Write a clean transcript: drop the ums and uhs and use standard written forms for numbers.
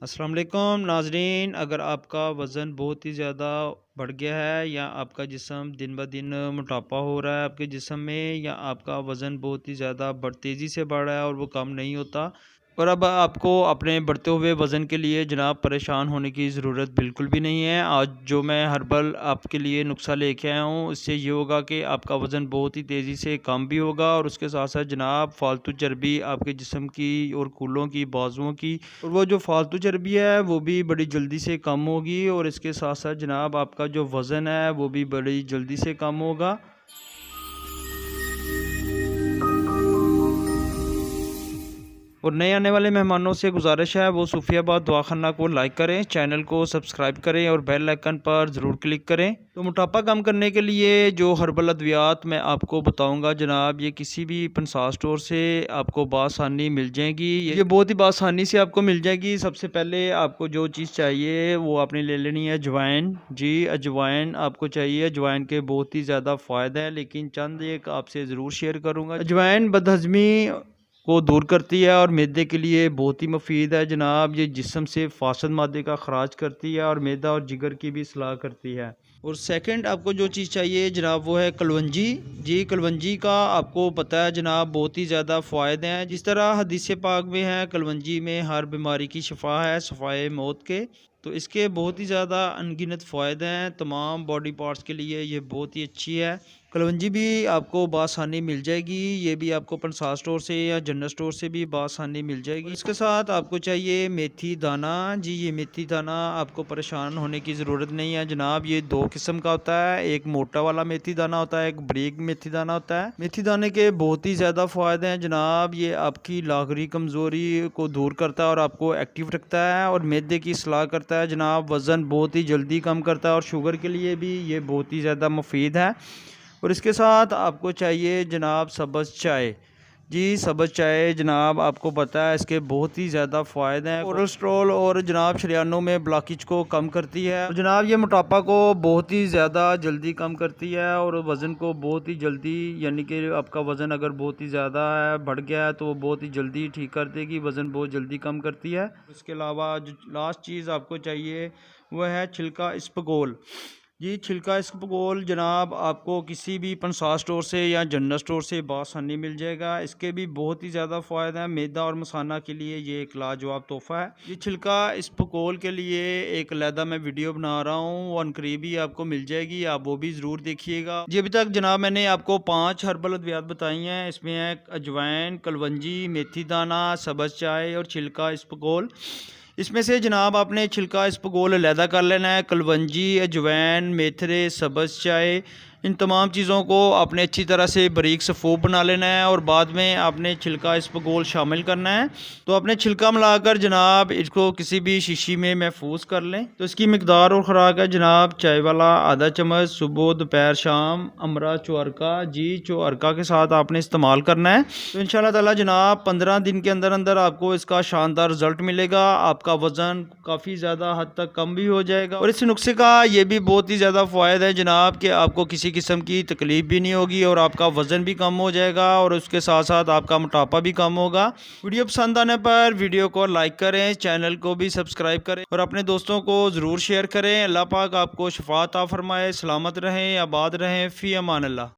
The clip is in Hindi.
अस्सलाम वालेकुम नाजरीन। अगर आपका वज़न बहुत ही ज़्यादा बढ़ गया है या आपका जिस्म दिन ब दिन मोटापा हो रहा है आपके जिस्म में, या आपका वज़न बहुत ही ज़्यादा तेज़ी से बढ़ रहा है और वो कम नहीं होता, और अब आपको अपने बढ़ते हुए वज़न के लिए जनाब परेशान होने की ज़रूरत बिल्कुल भी नहीं है। आज जो मैं हर्बल आपके लिए नुस्खा लेके आया हूँ, इससे ये होगा कि आपका वज़न बहुत ही तेज़ी से कम भी होगा, और उसके साथ साथ जनाब फालतू चर्बी आपके जिस्म की और कूल्हों की, बाजुओं की, और वो जो फालतू चर्बी है वो भी बड़ी जल्दी से कम होगी, और इसके साथ साथ जनाब आपका जो वज़न है वो भी बड़ी जल्दी से कम होगा। और नए आने वाले मेहमानों से गुजारिश है वो सूफियाबाद दवाखाना को लाइक करें, चैनल को सब्सक्राइब करें और बेल आइकन पर ज़रूर क्लिक करें। तो मोटापा कम करने के लिए जो हर्बल अद्वियात मैं आपको बताऊंगा जनाब, ये किसी भी पंसार स्टोर से आपको बासानी मिल जाएगी। ये बहुत ही बासानी से आपको मिल जाएगी। सबसे पहले आपको जो चीज़ चाहिए वो आपने ले लेनी है अजवाइन। जी, अजवाइन आपको चाहिए। अजवाइन के बहुत ही ज़्यादा फ़ायदे हैं, लेकिन चंद एक आपसे ज़रूर शेयर करूँगा। अजवाइन बदहज़मी को दूर करती है और मैदे के लिए बहुत ही मुफीद है जनाब। ये जिस्म से फासद मादे का खराज करती है और मैदा और जिगर की भी सलाह करती है। और सेकंड आपको जो चीज़ चाहिए जनाब वो है कलवंजी। जी, कलवंजी का आपको पता है जनाब बहुत ही ज़्यादा फ़ायदे हैं। जिस तरह हदीस पाक में है कलवंजी में हर बीमारी की शिफा है सफ़ाए मौत के, तो इसके बहुत ही ज़्यादा अनगिनत फ़ायदे हैं। तमाम बॉडी पार्ट्स के लिए ये बहुत ही अच्छी है। कलवंजी भी आपको बासानी मिल जाएगी। ये भी आपको पंसार स्टोर से या जनरल स्टोर से भी बासानी मिल जाएगी। इसके साथ आपको चाहिए मेथी दाना। जी, ये मेथी दाना आपको परेशान होने की ज़रूरत नहीं है जनाब। ये दो किस्म का होता है, एक मोटा वाला मेथी दाना होता है, एक बारीक मेथी दाना होता है। मेथी दाने के बहुत ही ज़्यादा फ़ायदे हैं जनाब। ये आपकी लागरी कमज़ोरी को दूर करता है और आपको एक्टिव रखता है, और मैदे की सलाह करता है जनाब। वज़न बहुत ही जल्दी कम करता है, और शुगर के लिए भी ये बहुत ही ज़्यादा मुफीद है। और इसके साथ आपको चाहिए जनाब सब्ज़ चाय। जी, सब्ज़ चाय जनाब आपको पता है इसके बहुत ही ज़्यादा फ़ायदे हैं। कोलेस्ट्रॉल और जनाब शरीयानों में ब्लॉकेज को कम करती है। और जनाब ये मोटापा को बहुत ही ज़्यादा जल्दी कम करती है, और वज़न को बहुत ही जल्दी, यानी कि आपका वज़न अगर बहुत ही ज़्यादा है, बढ़ गया है, तो वो बहुत ही जल्दी ठीक कर देगी। वज़न बहुत जल्दी कम करती है। इसके अलावा जो लास्ट चीज़ आपको चाहिए वह है छिलका इसबगोल। जी, छिलका इसबगोल जनाब आपको किसी भी पंसार स्टोर से या जनरल स्टोर से बासानी मिल जाएगा। इसके भी बहुत ही ज़्यादा फ़ायदा है। मैदा और मसाना के लिए ये एक लाजवाब तोहफ़ा है। ये छिलका इसबगोल के लिए एक अलहदा मैं वीडियो बना रहा हूँ, वो अनकरीबी आपको मिल जाएगी, आप वो भी ज़रूर देखिएगा। जी, अभी तक जनाब मैंने आपको 5 हर्बल अद्वियात बताई हैं। इसमें है अजवाइन, कलवंजी, मेथी दाना, सब्ज़ चाय और छिलका इसबगोल। इसमें से जनाब आपने छिलका इसबगोल अलहदा कर लेना है। कलवंजी, अजवैन, मेथरे, सब्ज़ चाय, इन तमाम चीज़ों को आपने अच्छी तरह से बारीक सफ़ूफ बना लेना है, और बाद में आपने छिलका इसबगोल शामिल करना है। तो आपने छिलका मिलाकर जनाब इसको किसी भी शीशी में महफूज कर लें। तो इसकी मिकदार और ख़ुराक है जनाब चाय वाला आधा चम्मच सुबह दोपहर शाम। अमरा चुअरका, जी चुअरका के साथ आपने इस्तेमाल करना है। तो इंशाल्लाह ताला जनाब 15 दिन के अंदर अंदर आपको इसका शानदार रिजल्ट मिलेगा। आपका वज़न काफ़ी ज़्यादा हद तक कम भी हो जाएगा, और इस नुस्खे का ये भी बहुत ही ज़्यादा फ़ायदा है जनाब कि आपको किसी किस्म की तकलीफ़ भी नहीं होगी, और आपका वज़न भी कम हो जाएगा, और उसके साथ साथ आपका मोटापा भी कम होगा। वीडियो पसंद आने पर वीडियो को लाइक करें, चैनल को भी सब्सक्राइब करें, और अपने दोस्तों को ज़रूर शेयर करें। अल्लाह पाक आपको शफा अता फरमाए। सलामत रहें, आबाद रहें, फ़ी अमान अल्लाह।